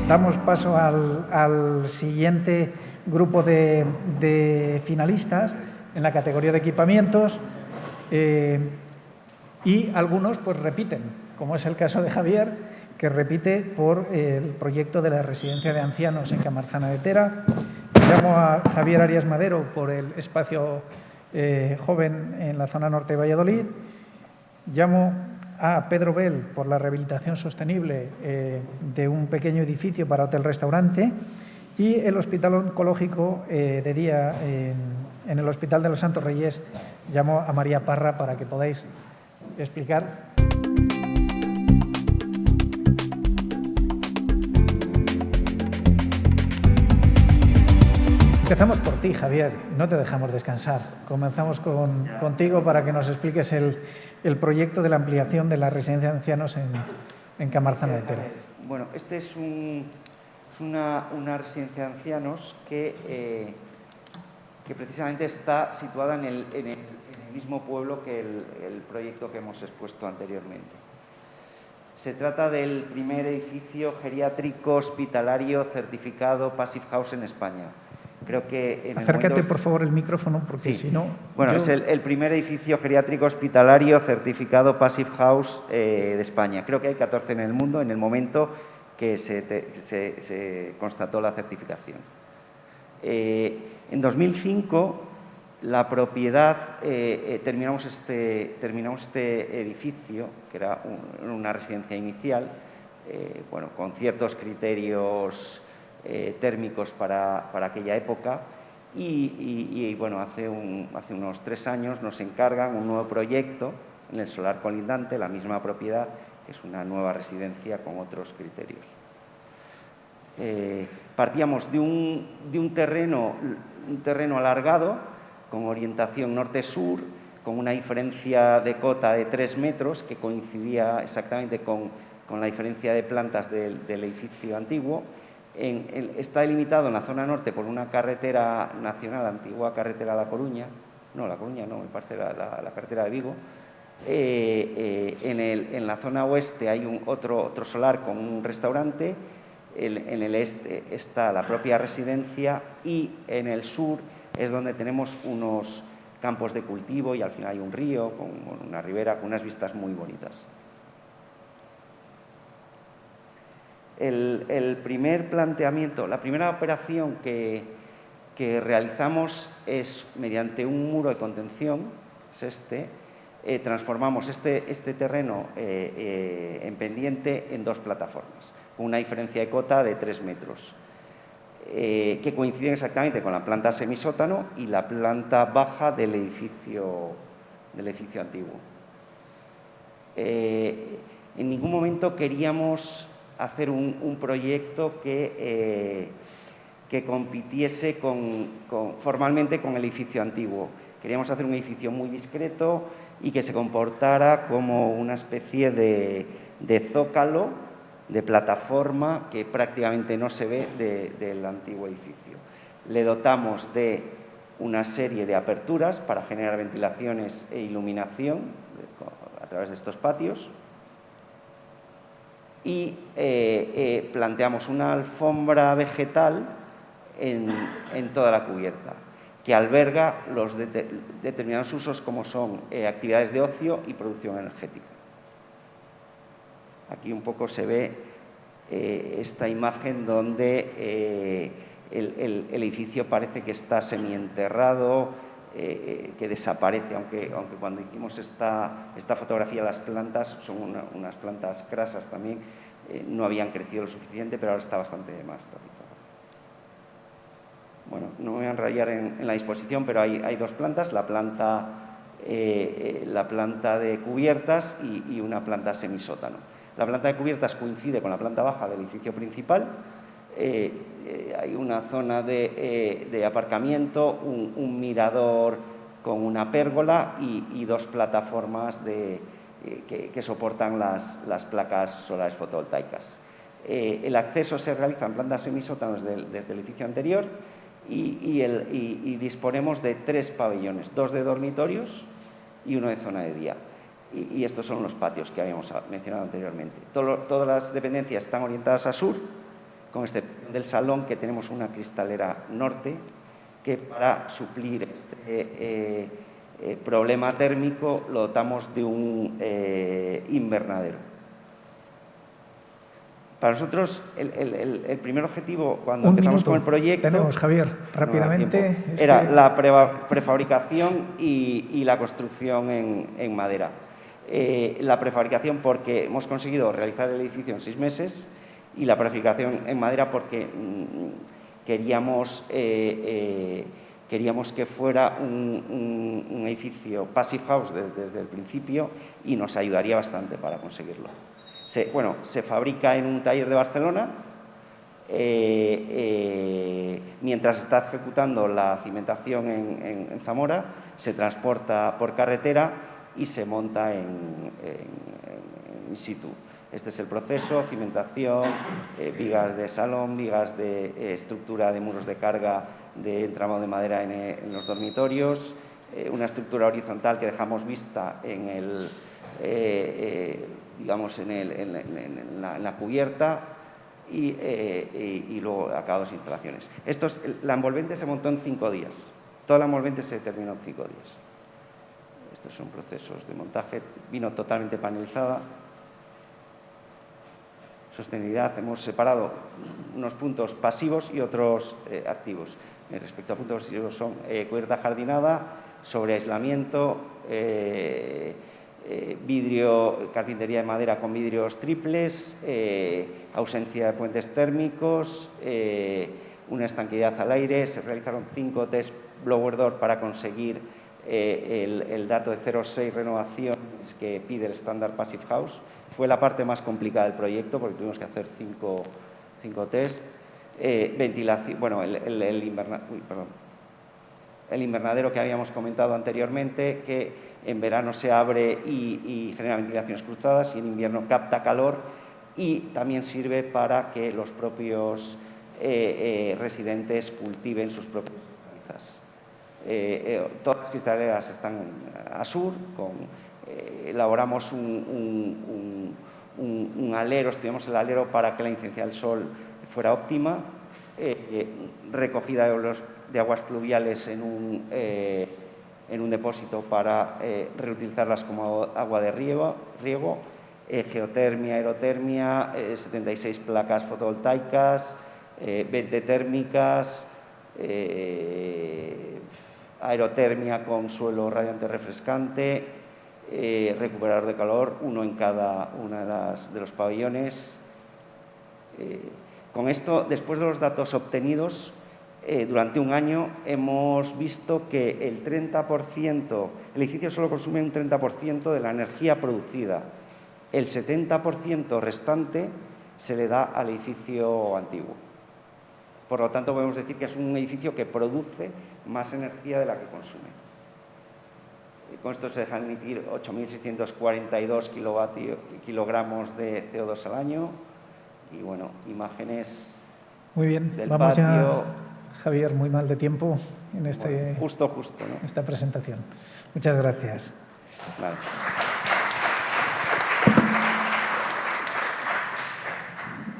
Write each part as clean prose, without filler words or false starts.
damos paso al siguiente grupo de finalistas en la categoría de equipamientos y algunos pues repiten, como es el caso de Javier, que repite por el proyecto de la residencia de ancianos en Camarzana de Tera. Llamo a Javier Arias Madero por el espacio joven en la zona norte de Valladolid. Llamo a Pedro Bel por la rehabilitación sostenible de un pequeño edificio para hotel-restaurante y el Hospital Oncológico de día en el Hospital de los Santos Reyes. Llamo a María Parra para que podáis explicar. Empezamos por ti, Javier. No te dejamos descansar. Comenzamos contigo para que nos expliques el proyecto de la ampliación de la residencia de ancianos en Camarzana de Tera. Bueno, este es una residencia de ancianos que precisamente está situada en el mismo pueblo que el proyecto que hemos expuesto anteriormente. Se trata del primer edificio geriátrico hospitalario certificado Passive House en España. Creo que acércate, por favor, el micrófono, porque si no... Bueno, es el primer edificio geriátrico hospitalario certificado Passive House de España. Creo que hay 14 en el mundo en el momento que se constató la certificación. En 2005, la propiedad, terminamos este edificio, que era una residencia inicial, bueno, con ciertos criterios térmicos para aquella época y bueno, hace unos 3 años nos encargan un nuevo proyecto en el solar colindante, la misma propiedad, que es una nueva residencia con otros criterios. Partíamos de un terreno alargado con orientación norte-sur, con una diferencia de cota de 3 metros que coincidía exactamente con la diferencia de plantas del edificio antiguo. Está delimitado en la zona norte por una carretera nacional, antigua carretera La Coruña, no, La Coruña no, me parece la carretera de Vigo. En la zona oeste hay otro solar con un restaurante, en el este está la propia residencia y en el sur es donde tenemos unos campos de cultivo y al final hay un río con una ribera con unas vistas muy bonitas. El primer planteamiento, la primera operación que realizamos es mediante un muro de contención, es transformamos este terreno en pendiente en 2 plataformas, con una diferencia de cota de 3 metros, que coinciden exactamente con la planta semisótano y la planta baja del edificio antiguo. En ningún momento queríamos hacer un proyecto que compitiese formalmente con el edificio antiguo. Queríamos hacer un edificio muy discreto y que se comportara como una especie de zócalo, de plataforma que prácticamente no se ve del antiguo edificio. Le dotamos de una serie de aperturas para generar ventilaciones e iluminación a través de estos patios. Y planteamos una alfombra vegetal en toda la cubierta, que alberga los determinados usos como son actividades de ocio y producción energética. Aquí un poco se ve esta imagen donde el edificio parece que está semienterrado, que desaparece, aunque cuando hicimos esta fotografía las plantas son unas plantas grasas también, no habían crecido lo suficiente, pero ahora está bastante más tapizado. Bueno, no me voy a enrollar en la disposición, pero hay 2 plantas, la planta de cubiertas y una planta semisótano. La planta de cubiertas coincide con la planta baja del edificio principal. Hay una zona de aparcamiento, un mirador con una pérgola y 2 plataformas que soportan las placas solares fotovoltaicas. El acceso se realiza en plantas semisótanos desde el edificio anterior y disponemos de 3 pabellones, 2 de dormitorios y 1 de zona de día. Y estos son los patios que habíamos mencionado anteriormente. Todas las dependencias están orientadas a sur con excepción del salón, que tenemos una cristalera norte, que para suplir este problema térmico lo dotamos de un invernadero. Para nosotros, el primer objetivo, cuando empezamos con el proyecto… Tenemos, Javier, rápidamente. Era la prefabricación y la construcción en madera. La prefabricación porque hemos conseguido realizar el edificio en 6 meses y la prefabricación en madera porque queríamos que fuera un edificio passive house desde el principio y nos ayudaría bastante para conseguirlo. Se fabrica en un taller de Barcelona, mientras se está ejecutando la cimentación en Zamora, se transporta por carretera y se monta in situ. Este es el proceso: cimentación, vigas de salón, vigas de estructura de muros de carga de entramado de madera en los dormitorios, una estructura horizontal que dejamos vista en la cubierta y luego acabados e instalaciones. La envolvente se montó en 5 días. Toda la envolvente se terminó en 5 días. Estos son procesos de montaje. Vino totalmente panelizada. Sostenibilidad. Hemos separado unos puntos pasivos y otros activos. Respecto a puntos pasivos son cubierta jardinada, sobreaislamiento, vidrio, carpintería de madera con vidrios triples, ausencia de puentes térmicos, una estanqueidad al aire. Se realizaron 5 test blower door para conseguir el dato de 0,6 renovaciones que pide el estándar Passive House. Fue la parte más complicada del proyecto porque tuvimos que hacer 5 test. Ventilación, bueno, el invernadero que habíamos comentado anteriormente, que en verano se abre y genera ventilaciones cruzadas y en invierno capta calor y también sirve para que los propios residentes cultiven sus propias hortalizas. Todas las cristaleras están a sur, elaboramos un alero, estudiamos el alero para que la incidencia del sol fuera óptima, recogida de aguas pluviales en un depósito para reutilizarlas como agua de riego, geotermia, aerotermia, 76 placas fotovoltaicas, 20 térmicas, aerotermia con suelo radiante refrescante, recuperador de calor, uno en cada uno de los pabellones. Con esto, después de los datos obtenidos, durante un año hemos visto que el edificio solo consume un 30% de la energía producida. El 70% restante se le da al edificio antiguo. Por lo tanto, podemos decir que es un edificio que produce más energía de la que consume. Con esto se dejan emitir 8.642 kilogramos de CO2 al año. Y bueno, imágenes muy bien, del vamos patio. Ya, Javier, muy mal de tiempo en Bueno, justo, ¿no? esta presentación. Muchas gracias. Vale.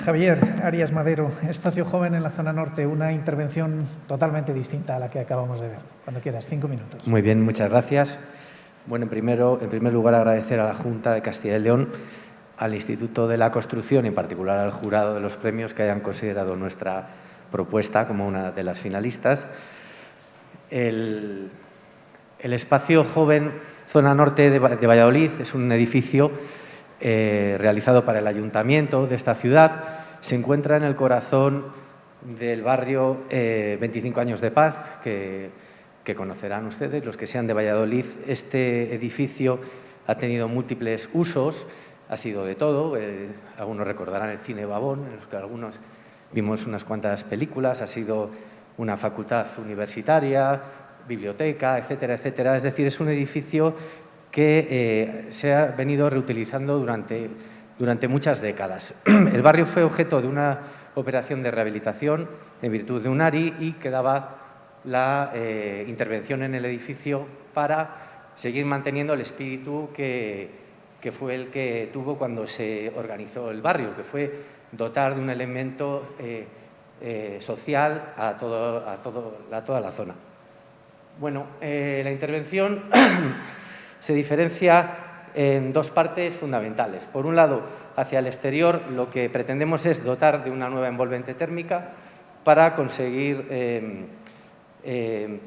Javier Arias Madero, Espacio Joven en la zona norte, una intervención totalmente distinta a la que acabamos de ver. Cuando quieras, 5 minutos. Muy bien, muchas gracias. Bueno, en primer lugar, agradecer a la Junta de Castilla y León, al Instituto de la Construcción y en particular al jurado de los premios que hayan considerado nuestra propuesta como una de las finalistas. El Espacio Joven Zona Norte de Valladolid es un edificio realizado para el Ayuntamiento de esta ciudad. Se encuentra en el corazón del barrio 25 años de paz, que conocerán ustedes, los que sean de Valladolid. Este edificio ha tenido múltiples usos. Ha sido de todo, algunos recordarán el cine Babón, en los que algunos vimos unas cuantas películas, ha sido una facultad universitaria, biblioteca, etcétera, etcétera. Es decir, es un edificio que se ha venido reutilizando durante muchas décadas. El barrio fue objeto de una operación de rehabilitación en virtud de un ARI y quedaba la intervención en el edificio para seguir manteniendo el espíritu que fue el que tuvo cuando se organizó el barrio, que fue dotar de un elemento social a toda la zona. Bueno, la intervención se diferencia en dos partes fundamentales. Por un lado, hacia el exterior, lo que pretendemos es dotar de una nueva envolvente térmica para conseguir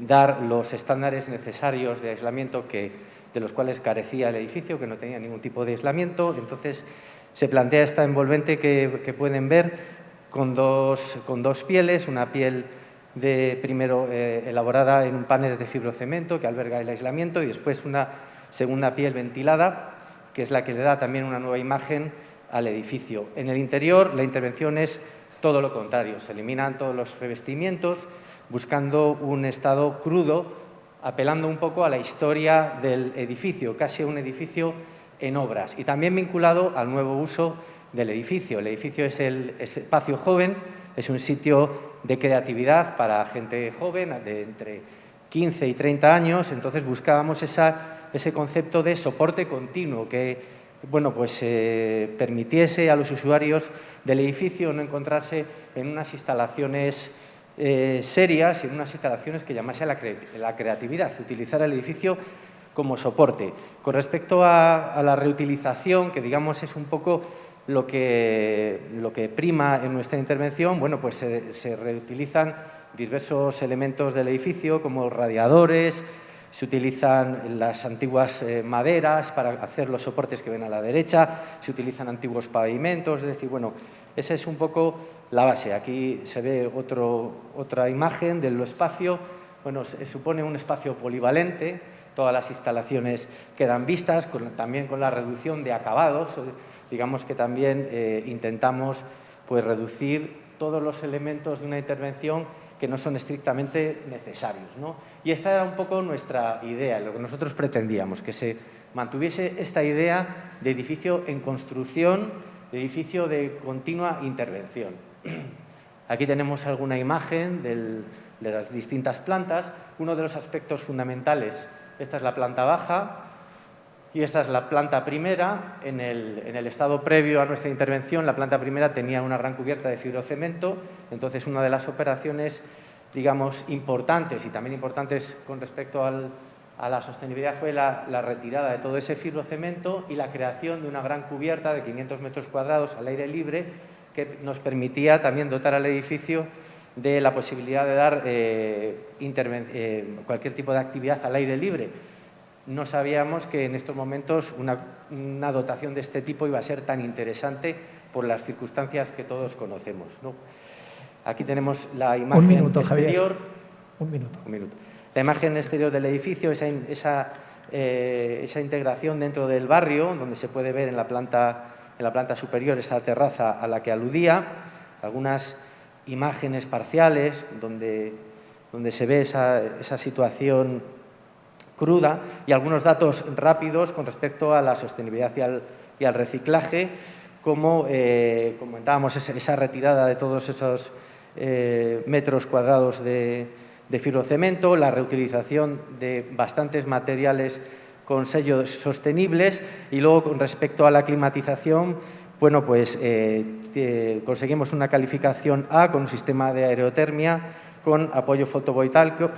dar los estándares necesarios de aislamiento de los cuales carecía el edificio, que no tenía ningún tipo de aislamiento. Entonces, se plantea esta envolvente que pueden ver con dos pieles, una piel primero elaborada en un panel de fibrocemento que alberga el aislamiento y después una segunda piel ventilada, que es la que le da también una nueva imagen al edificio. En el interior, la intervención es todo lo contrario. Se eliminan todos los revestimientos, buscando un estado crudo, apelando un poco a la historia del edificio, casi un edificio en obras, y también vinculado al nuevo uso del edificio. El edificio es el espacio joven, es un sitio de creatividad para gente joven, de entre 15 y 30 años, entonces buscábamos ese concepto de soporte continuo que permitiese a los usuarios del edificio no encontrarse en unas instalaciones serias y en unas instalaciones que llamase la creatividad, utilizar el edificio como soporte. Con respecto a la reutilización, que digamos es un poco lo que prima en nuestra intervención, se reutilizan diversos elementos del edificio como radiadores, se utilizan las antiguas maderas para hacer los soportes que ven a la derecha, se utilizan antiguos pavimentos, es decir, esa es un poco la base. Aquí se ve otra imagen del espacio, se supone un espacio polivalente, todas las instalaciones quedan vistas, también con la reducción de acabados, digamos que también intentamos reducir todos los elementos de una intervención que no son estrictamente necesarios, ¿no? Y esta era un poco nuestra idea, lo que nosotros pretendíamos, que se mantuviese esta idea de edificio en construcción, de edificio de continua intervención. Aquí tenemos alguna imagen de las distintas plantas. Uno de los aspectos fundamentales, esta es la planta baja y esta es la planta primera. En el estado previo a nuestra intervención, la planta primera tenía una gran cubierta de fibrocemento, entonces una de las operaciones, digamos, importantes y también importantes con respecto a la sostenibilidad fue la retirada de todo ese fibrocemento y la creación de una gran cubierta de 500 metros cuadrados al aire libre que nos permitía también dotar al edificio de la posibilidad de dar cualquier tipo de actividad al aire libre. No sabíamos que en estos momentos una dotación de este tipo iba a ser tan interesante por las circunstancias que todos conocemos, ¿no? Aquí tenemos la imagen exterior. Javier. Un minuto. La imagen exterior del edificio, esa integración dentro del barrio, donde se puede ver en la planta superior esa terraza a la que aludía, algunas imágenes parciales donde se ve esa situación cruda y algunos datos rápidos con respecto a la sostenibilidad y al reciclaje, como comentábamos, esa retirada de todos esos metros cuadrados de fibrocemento, la reutilización de bastantes materiales con sellos sostenibles y luego con respecto a la climatización, conseguimos una calificación A con un sistema de aerotermia con apoyo fotovoltaico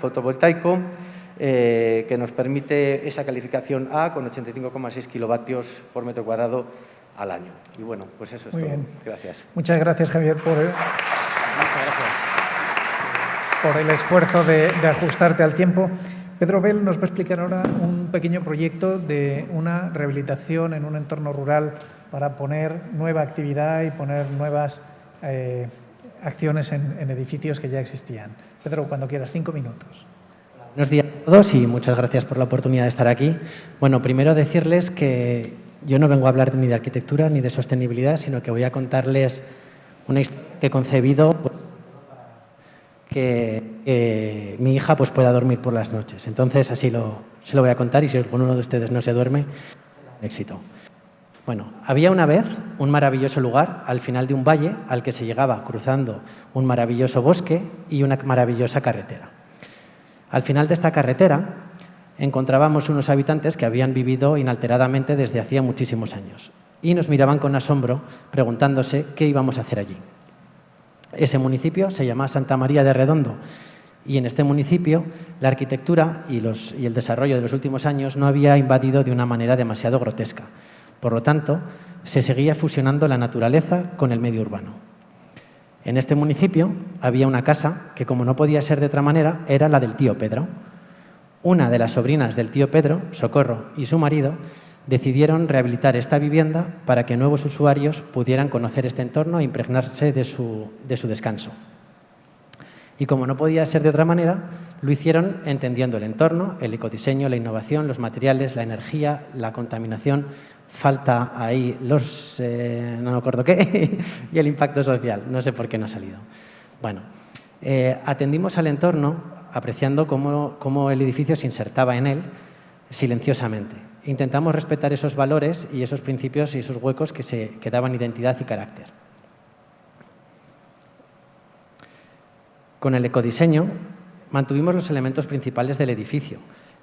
que nos permite esa calificación A con 85,6 kilovatios por metro cuadrado al año. Y eso es Muy todo. bien. Gracias. Muchas gracias, Javier, por el esfuerzo de ajustarte al tiempo. Pedro Bel nos va a explicar ahora un pequeño proyecto de una rehabilitación en un entorno rural para poner nueva actividad y poner nuevas acciones en edificios que ya existían. Pedro, cuando quieras, 5 minutos. Buenos días a todos y muchas gracias por la oportunidad de estar aquí. Bueno, primero decirles que yo no vengo a hablar ni de arquitectura ni de sostenibilidad, sino que voy a contarles una historia que he concebido que mi hija pueda dormir por las noches. Entonces, así se lo voy a contar y si alguno de ustedes no se duerme, éxito. Bueno, había una vez un maravilloso lugar al final de un valle al que se llegaba cruzando un maravilloso bosque y una maravillosa carretera. Al final de esta carretera encontrábamos unos habitantes que habían vivido inalteradamente desde hacía muchísimos años y nos miraban con asombro preguntándose qué íbamos a hacer allí. Ese municipio se llama Santa María de Redondo y en este municipio la arquitectura y el desarrollo de los últimos años no había invadido de una manera demasiado grotesca. Por lo tanto, se seguía fusionando la naturaleza con el medio urbano. En este municipio había una casa que, como no podía ser de otra manera, era la del tío Pedro. Una de las sobrinas del tío Pedro, Socorro, y su marido decidieron rehabilitar esta vivienda para que nuevos usuarios pudieran conocer este entorno e impregnarse de su descanso. Y como no podía ser de otra manera, lo hicieron entendiendo el entorno, el ecodiseño, la innovación, los materiales, la energía, la contaminación, falta ahí los, no me acuerdo qué, y el impacto social. No sé por qué no ha salido. Bueno, atendimos al entorno apreciando cómo el edificio se insertaba en él silenciosamente. Intentamos respetar esos valores y esos principios y esos huecos que daban identidad y carácter. Con el ecodiseño mantuvimos los elementos principales del edificio,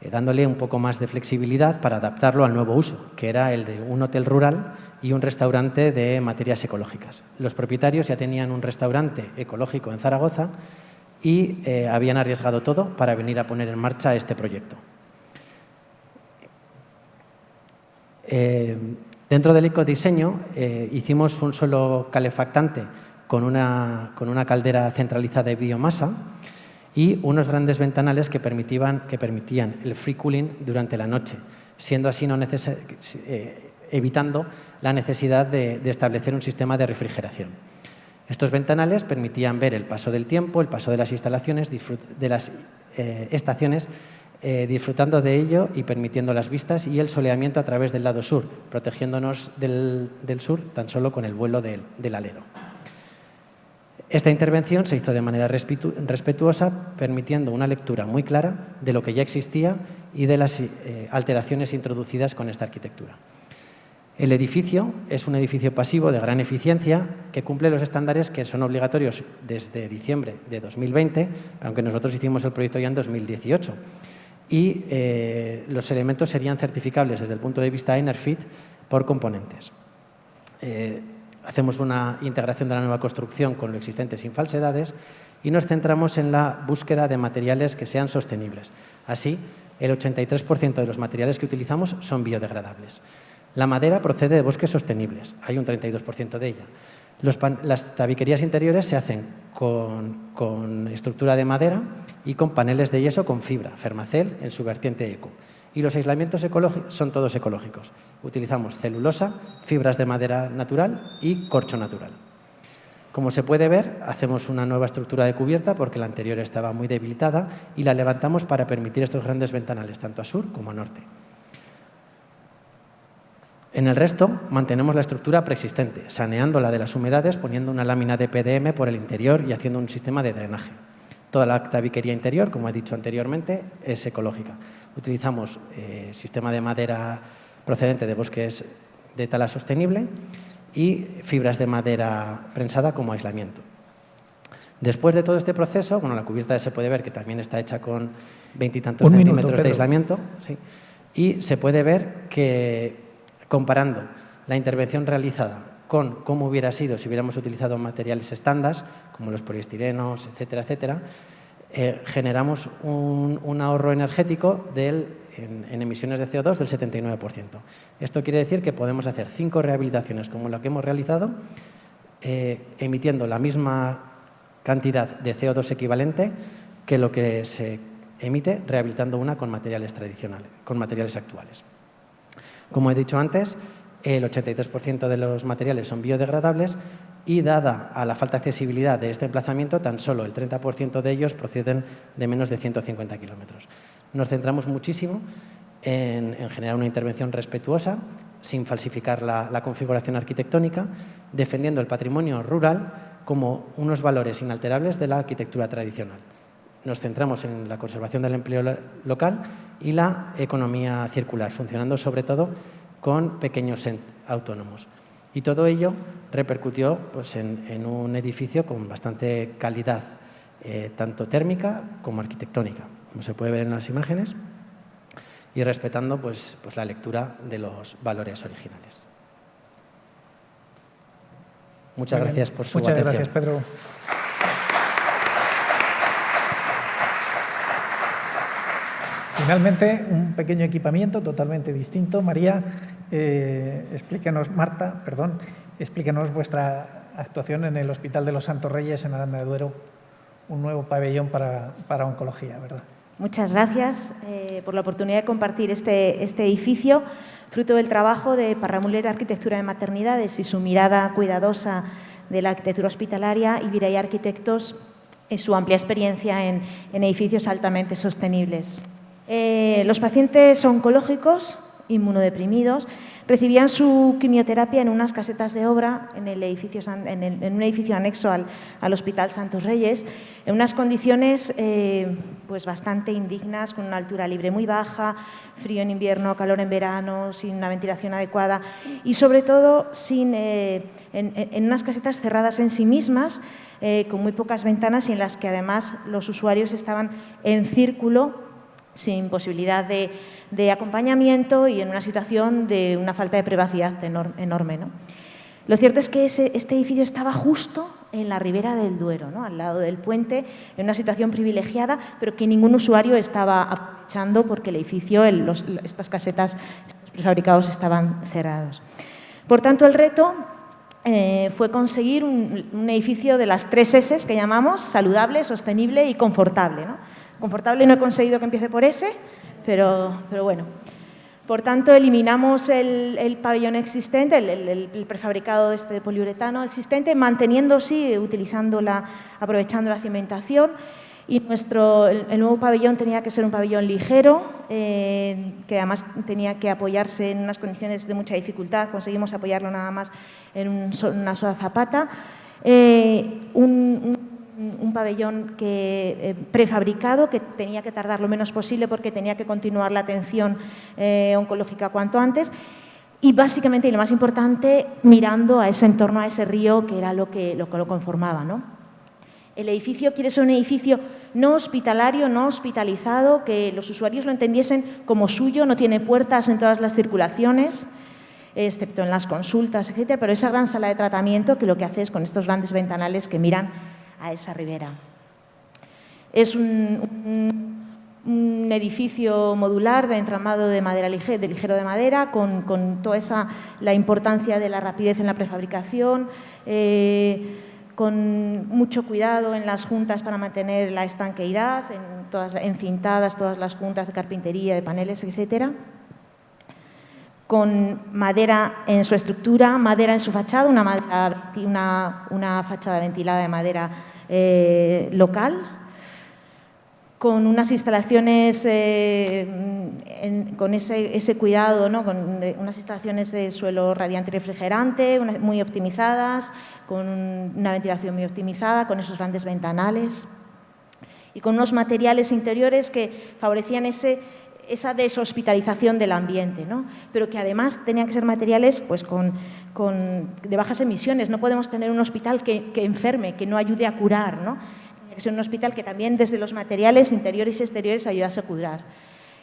dándole un poco más de flexibilidad para adaptarlo al nuevo uso, que era el de un hotel rural y un restaurante de materias ecológicas. Los propietarios ya tenían un restaurante ecológico en Zaragoza y habían arriesgado todo para venir a poner en marcha este proyecto. Dentro del ecodiseño hicimos un suelo calefactante con una caldera centralizada de biomasa y unos grandes ventanales que permitían el free cooling durante la noche, siendo así evitando la necesidad de establecer un sistema de refrigeración. Estos ventanales permitían ver el paso del tiempo, el paso de las instalaciones, de las estaciones, disfrutando de ello y permitiendo las vistas y el soleamiento a través del lado sur, protegiéndonos del sur tan solo con el vuelo del alero. Esta intervención se hizo de manera respetuosa, permitiendo una lectura muy clara de lo que ya existía y de las alteraciones introducidas con esta arquitectura. El edificio es un edificio pasivo de gran eficiencia que cumple los estándares que son obligatorios desde diciembre de 2020, aunque nosotros hicimos el proyecto ya en 2018. Y los elementos serían certificables desde el punto de vista Enerfit por componentes. Hacemos una integración de la nueva construcción con lo existente sin falsedades y nos centramos en la búsqueda de materiales que sean sostenibles. Así, el 83% de los materiales que utilizamos son biodegradables. La madera procede de bosques sostenibles, hay un 32% de ella. Las tabiquerías interiores se hacen con estructura de madera y con paneles de yeso con fibra, Fermacell en su vertiente eco. Y los aislamientos ecológicos son todos ecológicos. Utilizamos celulosa, fibras de madera natural y corcho natural. Como se puede ver, hacemos una nueva estructura de cubierta porque la anterior estaba muy debilitada y la levantamos para permitir estos grandes ventanales, tanto a sur como a norte. En el resto, mantenemos la estructura preexistente, saneándola de las humedades, poniendo una lámina de PDM por el interior y haciendo un sistema de drenaje. Toda la tabiquería interior, como he dicho anteriormente, es ecológica. Utilizamos sistema de madera procedente de bosques de tala sostenible y fibras de madera prensada como aislamiento. Después de todo este proceso, bueno, la cubierta se puede ver que también está hecha con 20 y tantos centímetros de aislamiento, ¿sí? Y se puede ver que, comparando la intervención realizada con cómo hubiera sido si hubiéramos utilizado materiales estándar, como los poliestirenos, etcétera, etcétera, generamos un ahorro energético en emisiones de CO2 del 79%. Esto quiere decir que podemos hacer 5 rehabilitaciones como la que hemos realizado, emitiendo la misma cantidad de CO2 equivalente que lo que se emite rehabilitando una con materiales tradicionales, con materiales actuales. Como he dicho antes, el 83% de los materiales son biodegradables y, dada a la falta de accesibilidad de este emplazamiento, tan solo el 30% de ellos proceden de menos de 150 kilómetros. Nos centramos muchísimo en generar una intervención respetuosa, sin falsificar la configuración arquitectónica, defendiendo el patrimonio rural como unos valores inalterables de la arquitectura tradicional. Nos centramos en la conservación del empleo local y la economía circular, funcionando sobre todo con pequeños autónomos. Y todo ello repercutió pues, en un edificio con bastante calidad, tanto térmica como arquitectónica, como se puede ver en las imágenes, y respetando pues la lectura de los valores originales. Muchas gracias por su Muchas atención. gracias, Pedro. Finalmente, un pequeño equipamiento totalmente distinto. María, explíquenos vuestra actuación en el Hospital de los Santos Reyes en Aranda de Duero, un nuevo pabellón para oncología, ¿verdad? Muchas gracias por la oportunidad de compartir este edificio, fruto del trabajo de Parramuller Arquitectura de Maternidades y su mirada cuidadosa de la arquitectura hospitalaria, y Viray Arquitectos y su amplia experiencia en edificios altamente sostenibles. Los pacientes oncológicos inmunodeprimidos recibían su quimioterapia en unas casetas de obra en un edificio anexo al Hospital Santos Reyes, en unas condiciones pues bastante indignas, con una altura libre muy baja, frío en invierno, calor en verano, sin una ventilación adecuada y, sobre todo, en unas casetas cerradas en sí mismas, con muy pocas ventanas y en las que, además, los usuarios estaban en círculo, sin posibilidad de acompañamiento y en una situación de una falta de privacidad enorme, ¿no? Lo cierto es que este edificio estaba justo en la ribera del Duero, ¿no?, al lado del puente, en una situación privilegiada, pero que ningún usuario estaba aprovechando porque el edificio, estas casetas, estos prefabricados estaban cerrados. Por tanto, el reto fue conseguir un edificio de las 3 S que llamamos: saludable, sostenible y confortable, ¿no? Confortable no he conseguido que empiece por S, pero bueno. Por tanto, eliminamos el pabellón existente, el prefabricado de poliuretano existente, manteniendo, sí, aprovechando la cimentación. Y el nuevo pabellón tenía que ser un pabellón ligero, que además tenía que apoyarse en unas condiciones de mucha dificultad. Conseguimos apoyarlo nada más en una sola zapata. Un pabellón prefabricado, que tenía que tardar lo menos posible porque tenía que continuar la atención oncológica cuanto antes, y básicamente, y lo más importante, mirando a ese entorno, a ese río, que era lo que lo conformaba, ¿no? El edificio quiere ser un edificio no hospitalario, no hospitalizado, que los usuarios lo entendiesen como suyo, no tiene puertas en todas las circulaciones, excepto en las consultas, etcétera, pero esa gran sala de tratamiento que lo que hace es con estos grandes ventanales que miran a esa ribera. Es un edificio modular de entramado de madera ligero de madera, con toda la importancia de la rapidez en la prefabricación, con mucho cuidado en las juntas para mantener la estanqueidad, encintadas todas las juntas de carpintería, de paneles, etcétera. Con madera en su estructura, madera en su fachada, una fachada ventilada de madera local, con unas instalaciones, con ese cuidado, ¿no?, con unas instalaciones de suelo radiante y refrigerante, muy optimizadas, con una ventilación muy optimizada, con esos grandes ventanales y con unos materiales interiores que favorecían esa deshospitalización del ambiente, ¿no?, pero que además tenían que ser materiales pues, de bajas emisiones. No podemos tener un hospital que enferme, que no ayude a curar, ¿no? Tiene que ser un hospital que también, desde los materiales interiores y exteriores, ayudase a curar.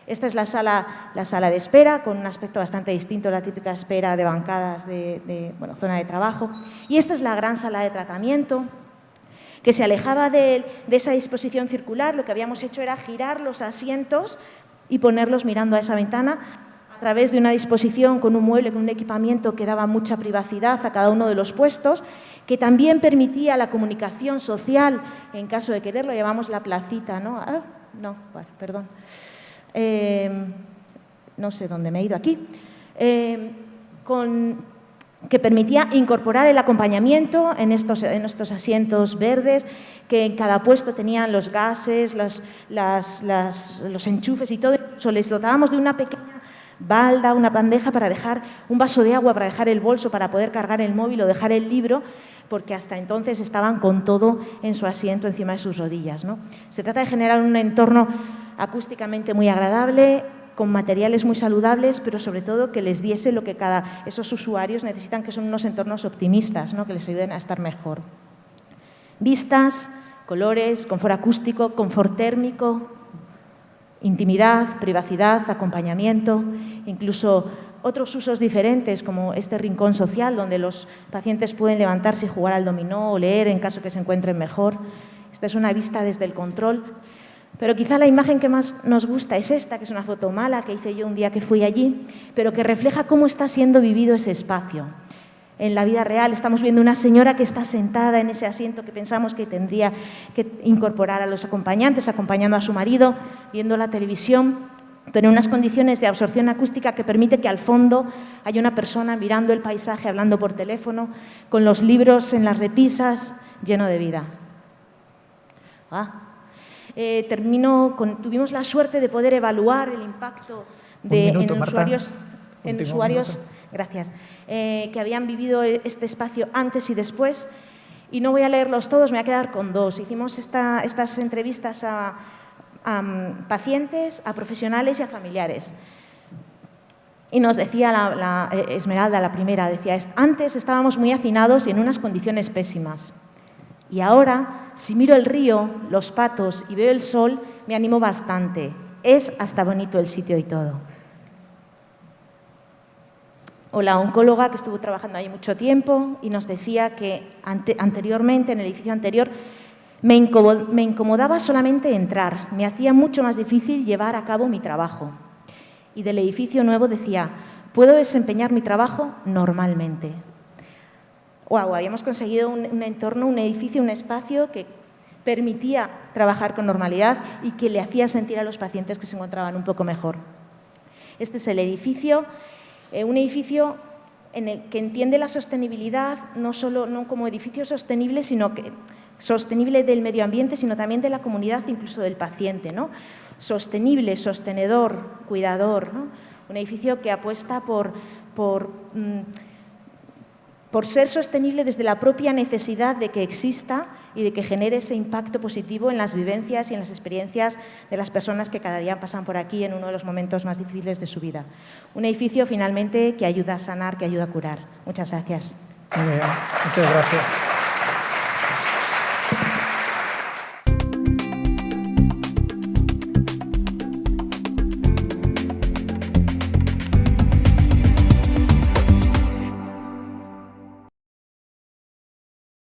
Esta es la sala de espera, con un aspecto bastante distinto a la típica espera de bancadas zona de trabajo. Y esta es la gran sala de tratamiento, que se alejaba de esa disposición circular. Lo que habíamos hecho era girar los asientos y ponerlos mirando a esa ventana, a través de una disposición con un mueble, con un equipamiento que daba mucha privacidad a cada uno de los puestos, que también permitía la comunicación social en caso de quererlo. Llamamos la placita, ¿no? Perdón. No sé dónde me he ido aquí. Que permitía incorporar el acompañamiento en estos asientos verdes, que en cada puesto tenían los gases, los enchufes y todo. Incluso les dotábamos de una pequeña balda, una bandeja para dejar un vaso de agua, para dejar el bolso, para poder cargar el móvil o dejar el libro, porque hasta entonces estaban con todo en su asiento, encima de sus rodillas, ¿no? Se trata de generar un entorno acústicamente muy agradable, con materiales muy saludables, pero sobre todo que les diese lo que esos usuarios necesitan, que son unos entornos optimistas, ¿no?, que les ayuden a estar mejor. Vistas, colores, confort acústico, confort térmico, intimidad, privacidad, acompañamiento, incluso otros usos diferentes como este rincón social donde los pacientes pueden levantarse y jugar al dominó o leer en caso que se encuentren mejor. Esta es una vista desde el control. Pero quizá la imagen que más nos gusta es esta, que es una foto mala que hice yo un día que fui allí, pero que refleja cómo está siendo vivido ese espacio. En la vida real estamos viendo una señora que está sentada en ese asiento que pensamos que tendría que incorporar a los acompañantes, acompañando a su marido, viendo la televisión, pero en unas condiciones de absorción acústica que permite que al fondo haya una persona mirando el paisaje, hablando por teléfono, con los libros en las repisas, lleno de vida. Tuvimos la suerte de poder evaluar el impacto en usuarios gracias, que habían vivido este espacio antes y después. Y no voy a leerlos todos, me voy a quedar con dos. Hicimos estas entrevistas a pacientes, a profesionales y a familiares. Y nos decía la Esmeralda, la primera, decía, antes estábamos muy hacinados y en unas condiciones pésimas. Y ahora, si miro el río, los patos y veo el sol, me animo bastante. Es hasta bonito el sitio y todo. O la oncóloga que estuvo trabajando ahí mucho tiempo y nos decía que anteriormente, en el edificio anterior, me incomodaba solamente entrar. Me hacía mucho más difícil llevar a cabo mi trabajo. Y del edificio nuevo decía, puedo desempeñar mi trabajo normalmente. Wow, habíamos conseguido un entorno, un edificio, un espacio que permitía trabajar con normalidad y que le hacía sentir a los pacientes que se encontraban un poco mejor. Este es el edificio, un edificio en el que entiende la sostenibilidad no como edificio sostenible, sino que sostenible del medio ambiente, sino también de la comunidad, incluso del paciente, ¿no? Sostenible, sostenedor, cuidador, ¿no? Un edificio que apuesta por ser sostenible desde la propia necesidad de que exista y de que genere ese impacto positivo en las vivencias y en las experiencias de las personas que cada día pasan por aquí en uno de los momentos más difíciles de su vida. Un edificio, finalmente, que ayuda a sanar, que ayuda a curar. Muchas gracias. Muy bien, muchas gracias.